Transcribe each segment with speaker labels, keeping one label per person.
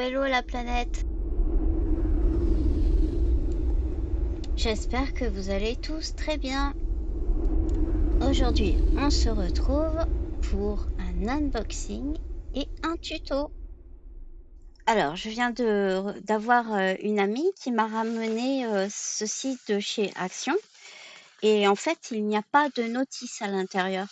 Speaker 1: hello la planète. J'espère que vous allez tous très bien. Aujourd'hui, on se retrouve pour un unboxing et un tuto. Alors, je viens d'avoir une amie qui m'a ramené ce site de chez Action. Et en fait, il n'y a pas de notice à l'intérieur.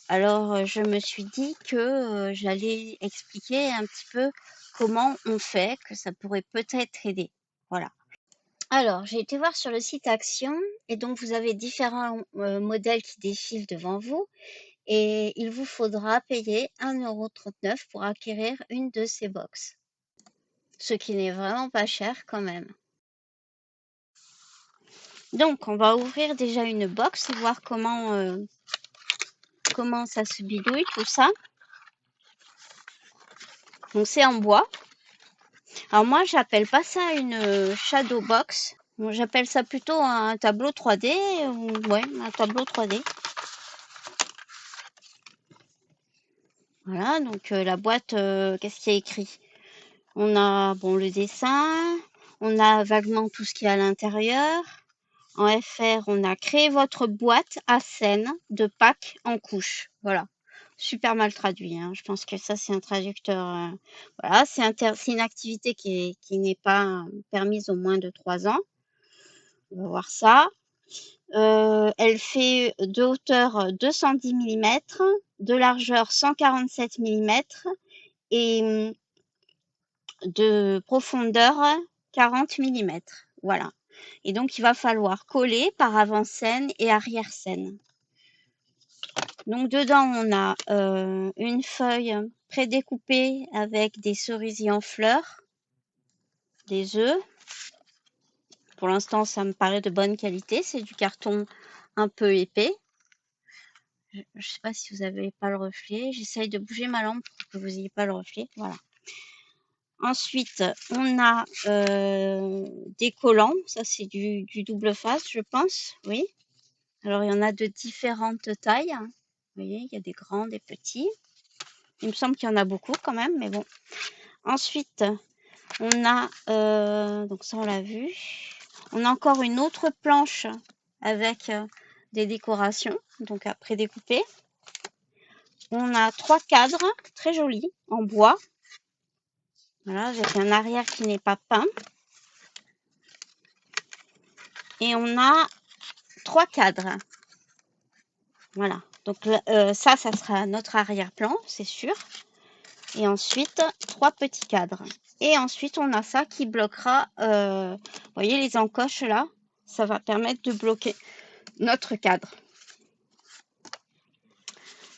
Speaker 1: Alors, je me suis dit que j'allais expliquer un petit peu comment on fait, que ça pourrait peut-être aider. Voilà. Alors, j'ai été voir sur le site Action et donc vous avez différents modèles qui défilent devant vous et il vous faudra payer 1,39 € pour acquérir une de ces box. Ce qui n'est vraiment pas cher quand même. Donc, on va ouvrir déjà une box et voir comment ça se bidouille tout ça. Donc, c'est en bois. Alors moi, j'appelle pas ça une shadow box. Bon, j'appelle ça plutôt un tableau 3D. Ouais, un tableau 3D. Voilà, donc la boîte, qu'est-ce qu'il y a écrit? On a bon le dessin, on a vaguement tout ce qu'il y a à l'intérieur. En FR, on a créé votre boîte à scène de Pâques en couche. Voilà, super mal traduit, hein. Je pense que ça, c'est un traducteur. Voilà, c'est une activité qui n'est pas permise aux moins de 3 ans. On va voir ça. Elle fait de hauteur 210 mm, de largeur 147 mm et de profondeur 40 mm. Voilà. Et donc, il va falloir coller par avant-scène et arrière-scène. Donc, dedans, on a une feuille prédécoupée avec des cerisiers en fleurs, des œufs. Pour l'instant, ça me paraît de bonne qualité. C'est du carton un peu épais. Je ne sais pas si vous n'avez pas le reflet. J'essaye de bouger ma lampe pour que vous n'ayez pas le reflet. Voilà. Ensuite, on a des collants. Ça, c'est du double face, je pense. Oui. Alors, il y en a de différentes tailles. Vous voyez, il y a des grands, des petits. Il me semble qu'il y en a beaucoup quand même, mais bon. Ensuite, on a, donc ça, on l'a vu. On a encore une autre planche avec des décorations, donc à prédécouper. On a 3 cadres très jolis en bois. Voilà, avec un arrière qui n'est pas peint. Et on a 3 cadres. Voilà. Donc ça sera notre arrière-plan, c'est sûr. Et ensuite, 3 petits cadres. Et ensuite, on a ça qui bloquera, vous voyez les encoches là, ça va permettre de bloquer notre cadre.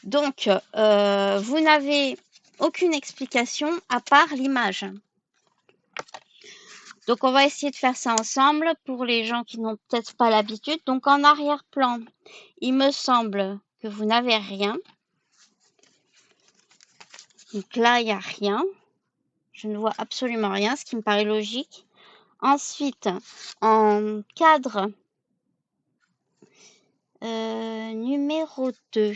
Speaker 1: Donc, vous n'avez aucune explication à part l'image. Donc, on va essayer de faire ça ensemble pour les gens qui n'ont peut-être pas l'habitude. Donc, en arrière-plan, il me semble que vous n'avez rien. Donc là, il n'y a rien. Je ne vois absolument rien, ce qui me paraît logique. Ensuite, en cadre numéro 2,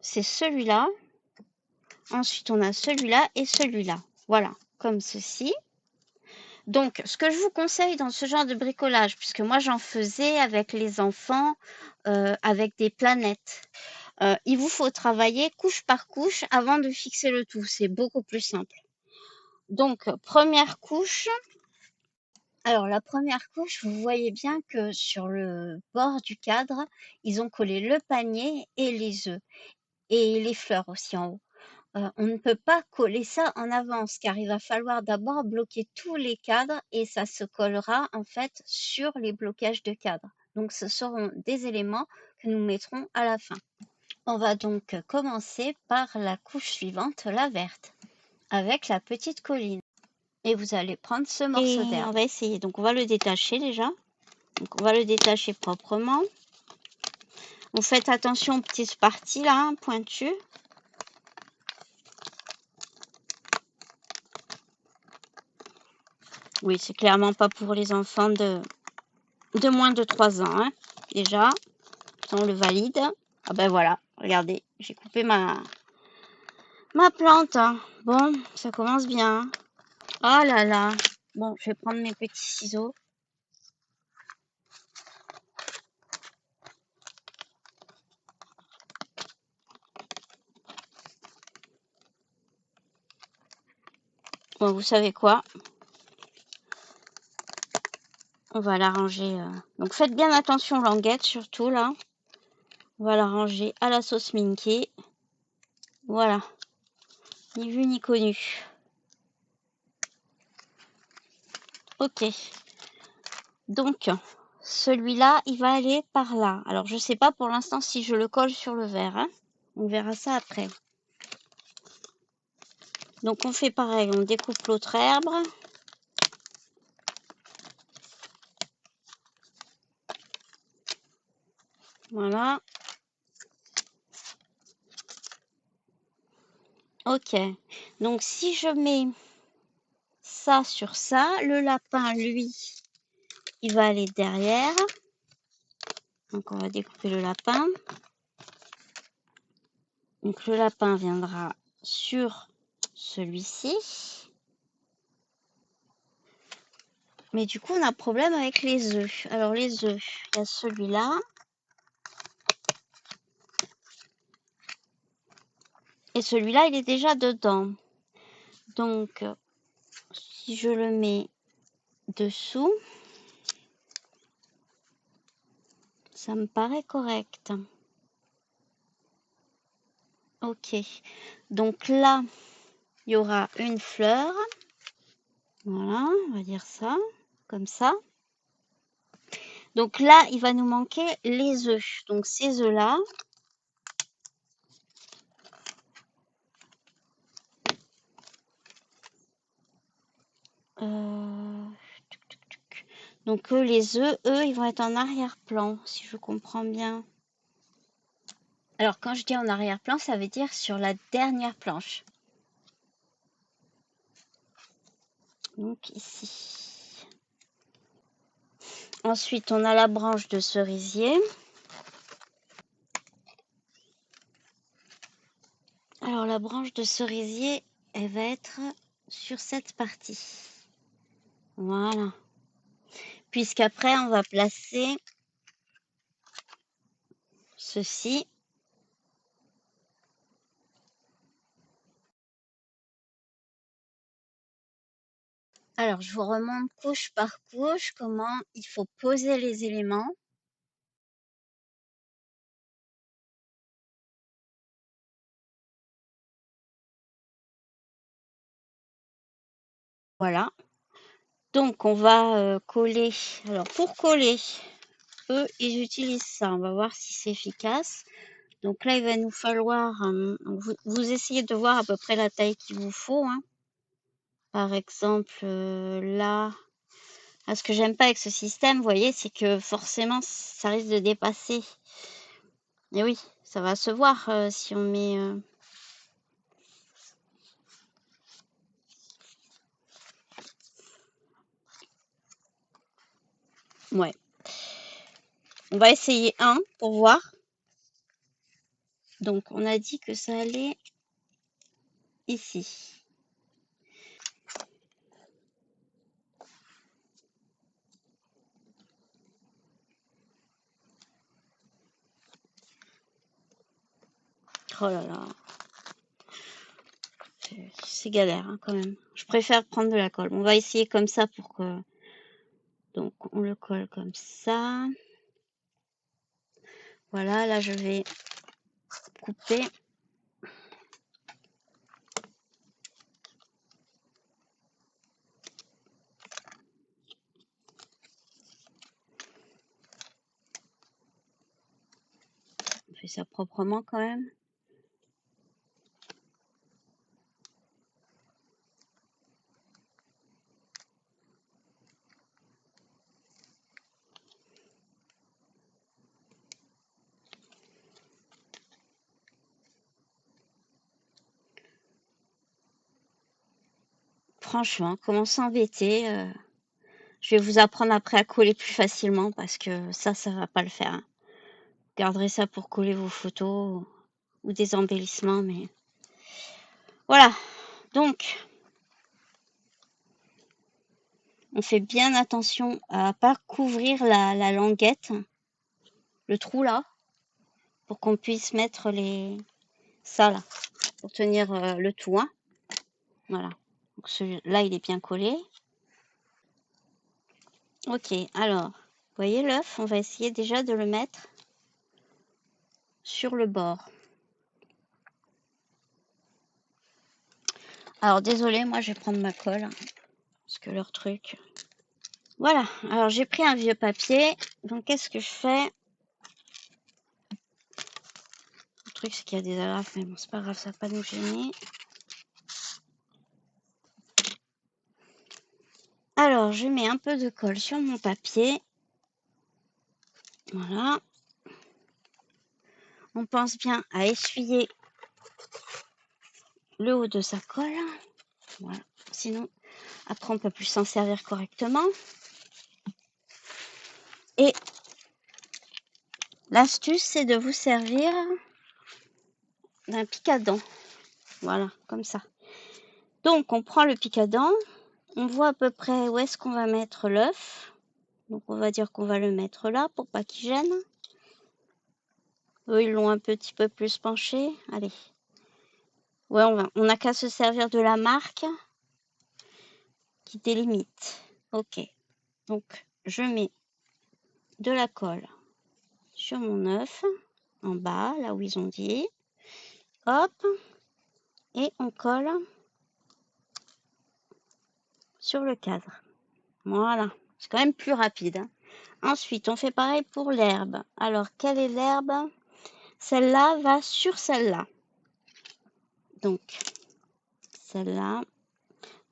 Speaker 1: c'est celui-là. Ensuite, on a celui-là et celui-là. Voilà, comme ceci. Donc, ce que je vous conseille dans ce genre de bricolage, puisque moi j'en faisais avec les enfants, avec des planètes, il vous faut travailler couche par couche avant de fixer le tout. C'est beaucoup plus simple. Donc, première couche. Alors, la première couche, vous voyez bien que sur le bord du cadre, ils ont collé le panier et les œufs. Et les fleurs aussi en haut. On ne peut pas coller ça en avance car il va falloir d'abord bloquer tous les cadres et ça se collera en fait sur les blocages de cadres. Donc ce seront des éléments que nous mettrons à la fin. On va donc commencer par la couche suivante, la verte, avec la petite colline. Et vous allez prendre ce morceau d'herbe. On va essayer, donc on va le détacher déjà. Donc on va le détacher proprement. Vous faites attention aux petites parties là, hein, pointues. Oui, c'est clairement pas pour les enfants de moins de 3 ans, hein. Déjà, on le valide. Ah ben voilà, regardez, j'ai coupé ma Ma plante, hein. Bon, ça commence bien, hein. Oh là là. Bon, je vais prendre mes petits ciseaux. Bon, vous savez quoi? On va la ranger. Donc faites bien attention aux languettes, surtout là. On va la ranger à la sauce Minky. Voilà. Ni vu ni connu. Ok. Donc, celui-là, il va aller par là. Alors, je sais pas pour l'instant si je le colle sur le verre, hein. On verra ça après. Donc, on fait pareil. On découpe l'autre herbe. Voilà. Ok. Donc, si je mets ça sur ça, le lapin, lui, il va aller derrière. Donc, on va découper le lapin. Donc, le lapin viendra sur celui-ci. Mais du coup, on a un problème avec les œufs. Alors, les œufs, il y a celui-là. Et celui-là, il est déjà dedans. Donc, si je le mets dessous, ça me paraît correct. Ok. Donc là, il y aura une fleur. Voilà, on va dire ça, comme ça. Donc là, il va nous manquer les œufs. Donc ces œufs-là, donc les œufs, eux, ils vont être en arrière-plan, si je comprends bien. Alors quand je dis en arrière-plan, ça veut dire sur la dernière planche. Donc ici. Ensuite, on a la branche de cerisier. Alors la branche de cerisier, elle va être sur cette partie. Voilà. Puisqu'après, on va placer ceci. Alors, je vous remonte couche par couche comment il faut poser les éléments. Voilà. Donc, on va coller. Alors, pour coller, eux, ils utilisent ça. On va voir si c'est efficace. Donc là, il va nous falloir... vous essayez de voir à peu près la taille qu'il vous faut, hein. Par exemple, là... Ah, ce que j'aime pas avec ce système, vous voyez, c'est que forcément, ça risque de dépasser. Et oui, ça va se voir si on met... Ouais. On va essayer un pour voir. Donc, on a dit que ça allait ici. Oh là là. C'est galère hein, quand même. Je préfère prendre de la colle. On va essayer comme ça pour que... Donc, on le colle comme ça. Voilà, là, je vais couper. On fait ça proprement quand même. Franchement, comment s'embêter je vais vous apprendre après à coller plus facilement parce que ça va pas le faire, hein. Vous garderez ça pour coller vos photos ou des embellissements, mais Voilà, donc on fait bien attention à pas couvrir la languette, le trou là, pour qu'on puisse mettre ça là, pour tenir le tout, hein. Voilà. Donc celui-là, il est bien collé. Ok, alors, vous voyez l'œuf, on va essayer déjà de le mettre sur le bord. Alors, désolé, moi, je vais prendre ma colle, parce que leur truc... Voilà, alors j'ai pris un vieux papier, donc qu'est-ce que je fais? Le truc, c'est qu'il y a des agrafes, mais bon, c'est pas grave, ça va pas nous gêner. Alors, je mets un peu de colle sur mon papier. Voilà. On pense bien à essuyer le haut de sa colle. Voilà. Sinon, après, on peut plus s'en servir correctement. Et l'astuce, c'est de vous servir d'un pic à dents. Voilà, comme ça. Donc, on prend le pic à dents. On voit à peu près où est-ce qu'on va mettre l'œuf. Donc, on va dire qu'on va le mettre là pour pas qu'il gêne. Eux, ils l'ont un petit peu plus penché. Allez. Ouais, on n'a qu'à se servir de la marque qui délimite. Ok. Donc, je mets de la colle sur mon œuf, en bas, là où ils ont dit. Hop. Et on colle sur le cadre. Voilà. C'est quand même plus rapide, hein. Ensuite, on fait pareil pour l'herbe. Alors, quelle est l'herbe? Celle-là va sur celle-là. Donc, celle-là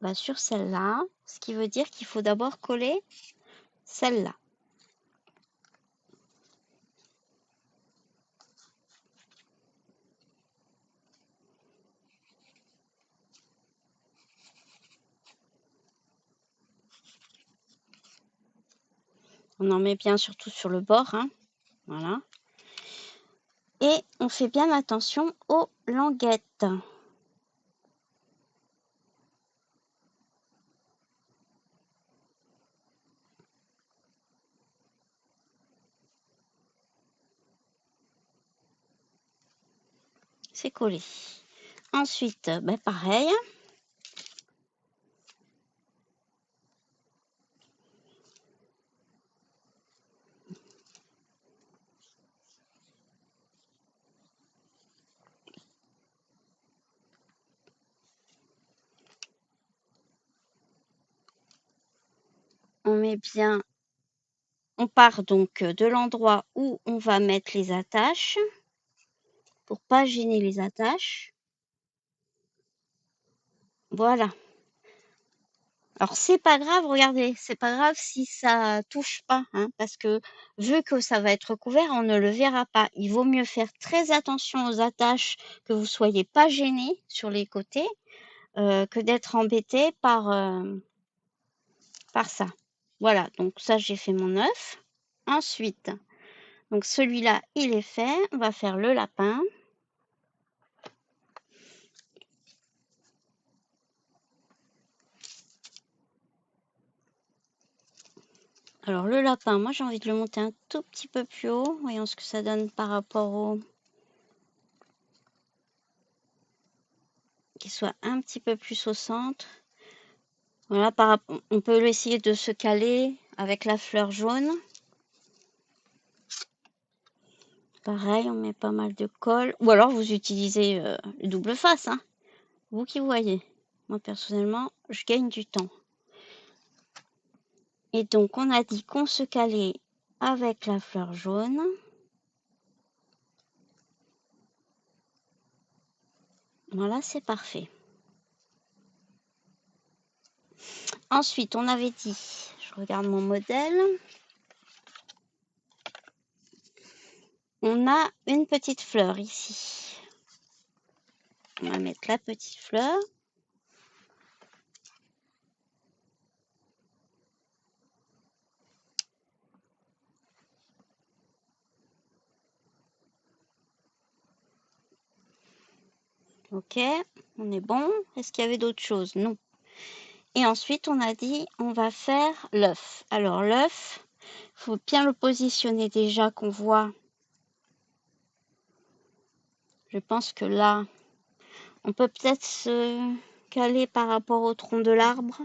Speaker 1: va sur celle-là, ce qui veut dire qu'il faut d'abord coller celle-là. On en met bien surtout sur le bord, hein. Voilà. Et on fait bien attention aux languettes. C'est collé. Ensuite, ben pareil. On met bien... On part donc de l'endroit où on va mettre les attaches pour pas gêner les attaches. Voilà. Alors c'est pas grave, regardez, c'est pas grave si ça touche pas, hein, parce que vu que ça va être couvert, on ne le verra pas. Il vaut mieux faire très attention aux attaches, que vous soyez pas gêné sur les côtés, que d'être embêté par ça. Voilà, donc ça j'ai fait mon œuf. Ensuite, donc celui-là il est fait, on va faire le lapin. Alors le lapin, moi j'ai envie de le monter un tout petit peu plus haut. Voyons ce que ça donne par rapport au... Qu'il soit un petit peu plus au centre. Voilà, on peut essayer de se caler avec la fleur jaune. Pareil, on met pas mal de colle. Ou alors vous utilisez le double face, hein. Vous qui voyez. Moi personnellement, je gagne du temps. Et donc on a dit qu'on se calait avec la fleur jaune. Voilà, c'est parfait. Ensuite, on avait dit, je regarde mon modèle. On a une petite fleur ici. On va mettre la petite fleur. Ok, on est bon. Est-ce qu'il y avait d'autres choses? Non. Et ensuite, on a dit, on va faire l'œuf. Alors, l'œuf, il faut bien le positionner déjà, qu'on voit. Je pense que là, on peut peut-être se caler par rapport au tronc de l'arbre.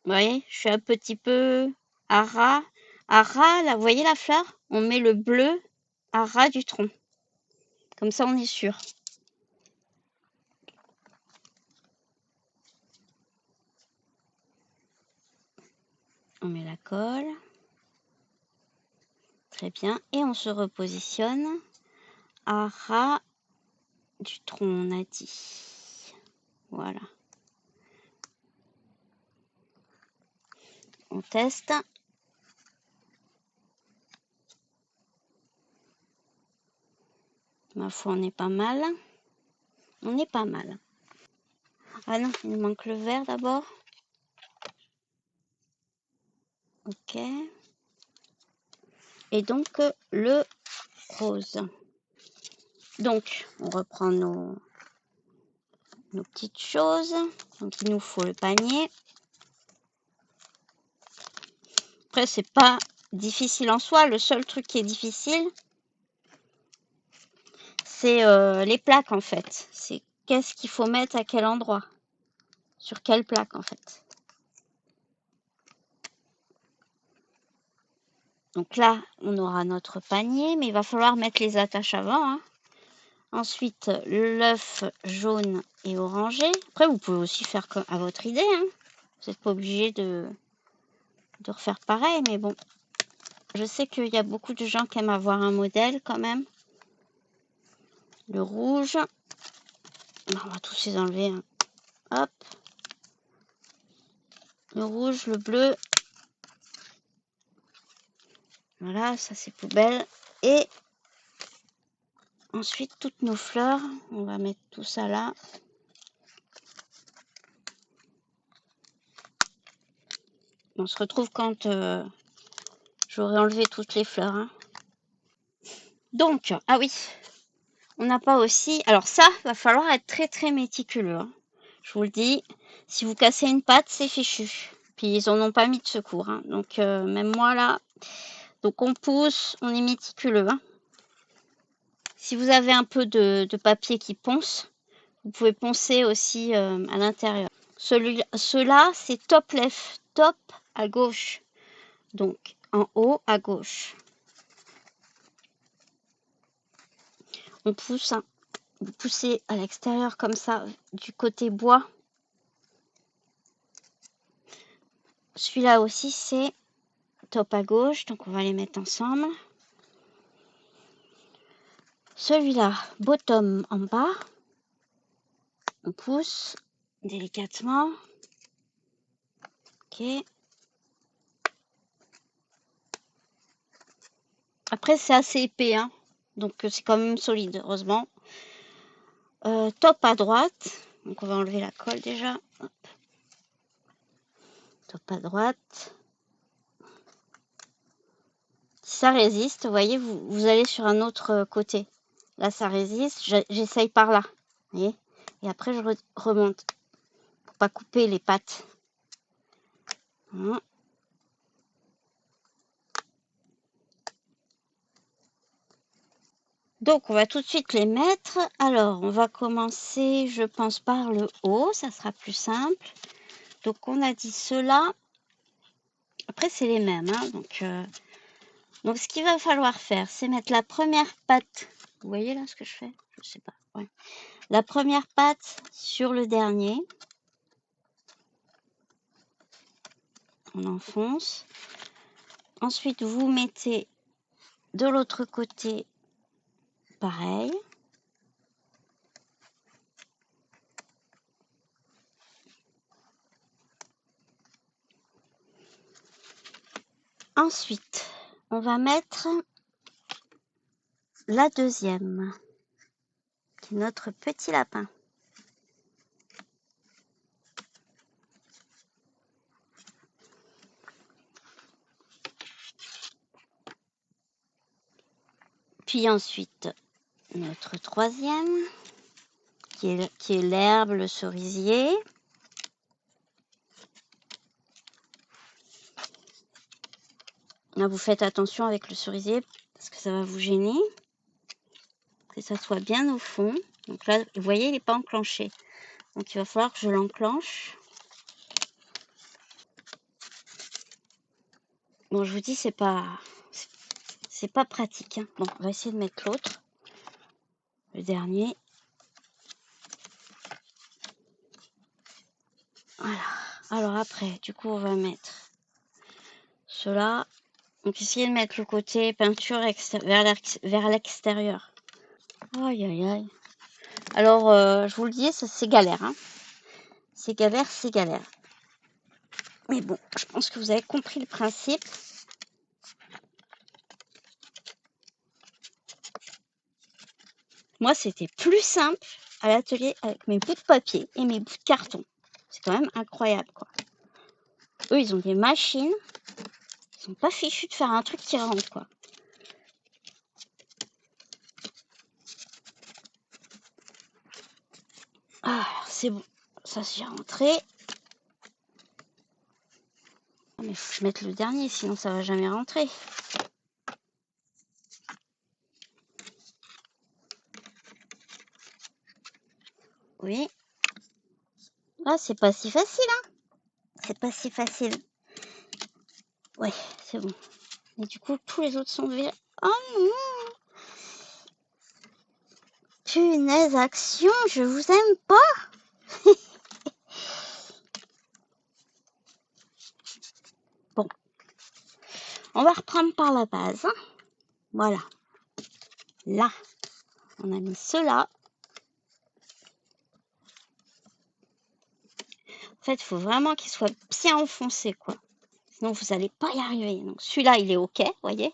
Speaker 1: Vous voyez, je suis un petit peu à ras. À ras, là, vous voyez la fleur? On met le bleu à ras du tronc. Comme ça, on est sûr. On met la colle. Très bien. Et on se repositionne à ras du tronc, on a dit. Voilà. On teste. Ma foi, on est pas mal. On est pas mal. Ah non, il manque le vert d'abord. Ok. Et donc, le rose. Donc, on reprend nos petites choses. Donc, il nous faut le panier. Après, c'est pas difficile en soi. Le seul truc qui est difficile, c'est les plaques, en fait. C'est qu'est-ce qu'il faut mettre à quel endroit. Sur quelle plaque, en fait. Donc là, on aura notre panier, mais il va falloir mettre les attaches avant. Hein. Ensuite, l'œuf jaune et orangé. Après, vous pouvez aussi faire comme à votre idée. Hein. Vous n'êtes pas obligé de refaire pareil, mais bon. Je sais qu'il y a beaucoup de gens qui aiment avoir un modèle quand même. Le rouge. On va tous les enlever. Hein. Hop. Le rouge, le bleu. Voilà, ça c'est poubelle. Et ensuite, toutes nos fleurs. On va mettre tout ça là. On se retrouve quand j'aurai enlevé toutes les fleurs. Hein. Donc, ah oui, on n'a pas aussi... Alors ça, va falloir être très très méticuleux. Hein. Je vous le dis, si vous cassez une patte, c'est fichu. Puis ils en ont pas mis de secours. Hein. Donc même moi là... Donc on pousse, on est méticuleux. Hein. Si vous avez un peu de papier qui ponce, vous pouvez poncer aussi à l'intérieur. Ceux-là, c'est top left, top à gauche. Donc en haut à gauche. On pousse, hein. Vous poussez à l'extérieur comme ça, du côté bois. Celui-là aussi, c'est top à gauche, donc on va les mettre ensemble. Celui-là, bottom en bas. On pousse délicatement. Ok. Après, c'est assez épais, hein, donc c'est quand même solide, heureusement. Top à droite. Donc on va enlever la colle déjà. Hop. Top à droite. Si ça résiste, vous voyez, vous allez sur un autre côté. Là, ça résiste. J'essaye par là. Vous voyez. Et après, je remonte. Pour pas couper les pattes. Hein. Donc, on va tout de suite les mettre. Alors, on va commencer, je pense, par le haut. Ça sera plus simple. Donc, on a dit cela. Après, c'est les mêmes. Hein. Donc, ce qu'il va falloir faire, c'est mettre la première patte. Vous voyez là ce que je fais? Je sais pas. Ouais. La première patte sur le dernier. On enfonce. Ensuite, vous mettez de l'autre côté pareil. Ensuite, on va mettre la deuxième, qui est notre petit lapin. Puis ensuite, notre troisième, qui est l'herbe, le cerisier. Là, vous faites attention avec le cerisier parce que ça va vous gêner. Que ça soit bien au fond. Donc là, vous voyez, il n'est pas enclenché. Donc il va falloir que je l'enclenche. Bon, je vous dis, c'est pas pratique. Hein. Bon, on va essayer de mettre l'autre. Le dernier. Voilà. Alors après, du coup, on va mettre cela. Donc essayez de mettre le côté peinture vers l'extérieur. Aïe, aïe, aïe. Alors, je vous le dis, c'est galère. Hein. C'est galère, c'est galère. Mais bon, je pense que vous avez compris le principe. Moi, c'était plus simple à l'atelier avec mes bouts de papier et mes bouts de carton. C'est quand même incroyable, quoi. Eux, ils ont des machines. Ils sont pas fichus de faire un truc qui rentre, quoi. Ah, c'est bon. Ça, c'est rentré. Ah, mais faut que je mette le dernier, sinon ça va jamais rentrer. Oui. Ah, c'est pas si facile, hein. C'est pas si facile. Ouais, c'est bon. Et du coup, tous les autres sont virés. Oh non! Punaise, action, je vous aime pas! Bon. On va reprendre par la base. Voilà. Là, on a mis cela. En fait, il faut vraiment qu'il soit bien enfoncé, quoi. Sinon, vous n'allez pas y arriver. Donc, celui-là, il est OK, vous voyez.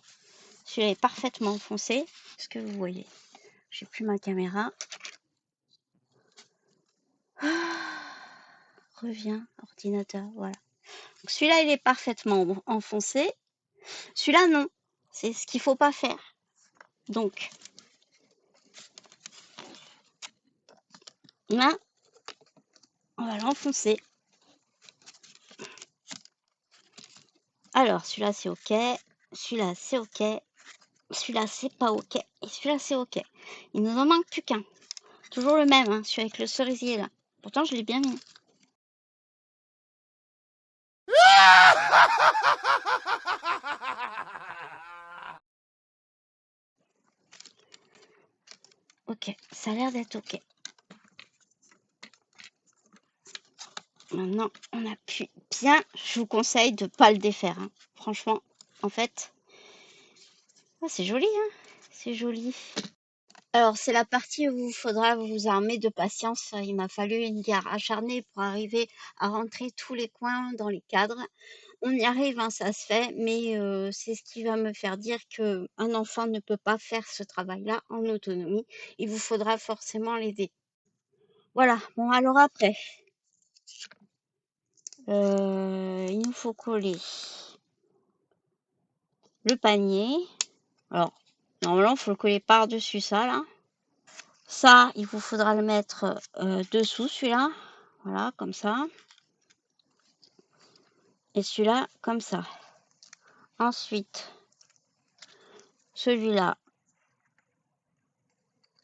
Speaker 1: Celui-là est parfaitement enfoncé. Est-ce que vous voyez? J'ai plus ma caméra. Reviens, ordinateur, voilà. Donc, celui-là, il est parfaitement enfoncé. Celui-là, non. C'est ce qu'il ne faut pas faire. Donc, là, on va l'enfoncer. Alors, celui-là, c'est OK. Celui-là, c'est OK. Celui-là, c'est pas OK. Et celui-là, c'est OK. Il nous en manque plus qu'un. Toujours le même, hein, celui avec le cerisier, là. Pourtant, je l'ai bien mis. OK, ça a l'air d'être OK. Maintenant, on appuie bien. Je vous conseille de ne pas le défaire. Hein. Franchement, en fait, oh, c'est joli. Hein, c'est joli. Alors, c'est la partie où il faudra vous armer de patience. Il m'a fallu une guerre acharnée pour arriver à rentrer tous les coins dans les cadres. On y arrive, hein, ça se fait, mais c'est ce qui va me faire dire qu'un enfant ne peut pas faire ce travail-là en autonomie. Il vous faudra forcément l'aider. Voilà. Bon, alors après, il nous faut coller le panier. Alors, normalement, il faut le coller par-dessus ça, là. Ça, il vous faudra le mettre dessous, celui-là. Voilà, comme ça. Et celui-là, comme ça. Ensuite, celui-là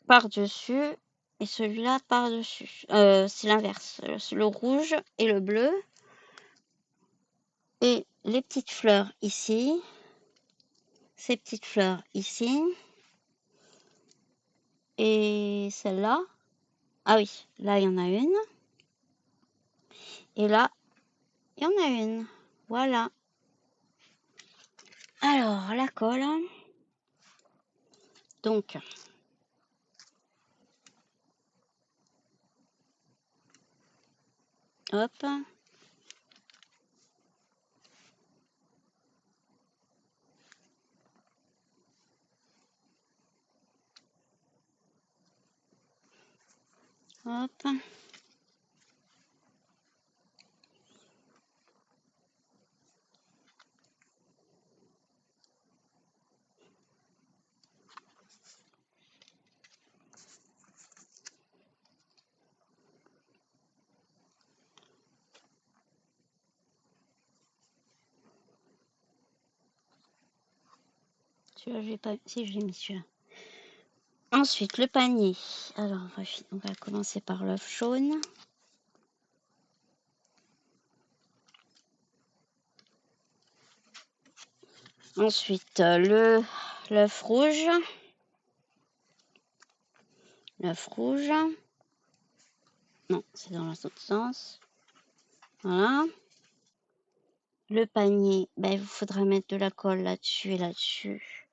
Speaker 1: par-dessus et celui-là par-dessus. C'est l'inverse. Le rouge et le bleu. Et les petites fleurs ici. Ces petites fleurs ici. Et celle-là. Ah oui, là, il y en a une. Et là, il y en a une. Voilà. Alors, la colle. Donc, hop. Hop. Celui-là, je l'ai pas... Si, je l'ai mis celui-là. Ensuite, le panier. Alors, on va commencer par l'œuf jaune. Ensuite, l'œuf rouge. L'œuf rouge. Non, c'est dans l'autre sens. Voilà. Le panier, ben, il vous faudra mettre de la colle là-dessus et là-dessus.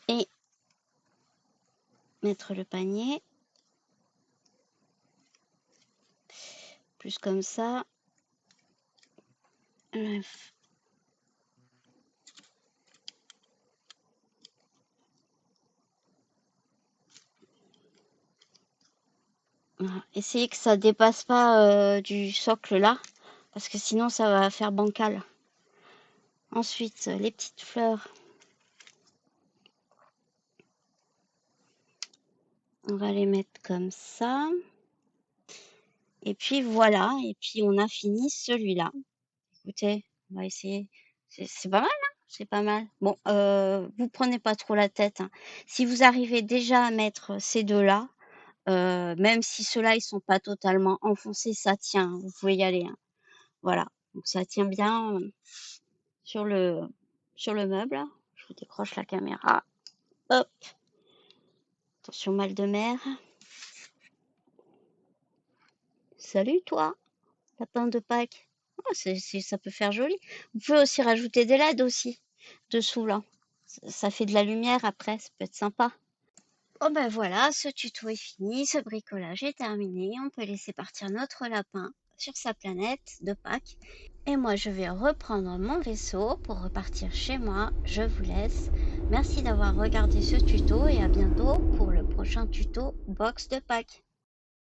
Speaker 1: Et mettre le panier. Plus comme ça. L'œuf. Voilà. Essayez que ça dépasse pas du socle là, parce que sinon ça va faire bancal. Ensuite, les petites fleurs. On va les mettre comme ça. Et puis voilà, et puis on a fini celui-là. Écoutez, on va essayer. C'est pas mal, hein? C'est pas mal. Bon, vous prenez pas trop la tête, hein. Si vous arrivez déjà à mettre ces deux-là, même si ceux-là, ils sont pas totalement enfoncés, ça tient, hein. Vous pouvez y aller, hein. Voilà, donc ça tient bien sur le meuble. Je vous décroche la caméra. Hop, attention mal de mer. Salut toi, lapin de Pâques. Oh, ça peut faire joli. Vous pouvez aussi rajouter des LED aussi dessous là. Ça fait de la lumière après, ça peut être sympa. Oh ben voilà, ce tuto est fini, ce bricolage est terminé. On peut laisser partir notre lapin sur sa planète de Pâques. Et moi, je vais reprendre mon vaisseau pour repartir chez moi. Je vous laisse. Merci d'avoir regardé ce tuto et à bientôt pour le prochain tuto box de Pâques.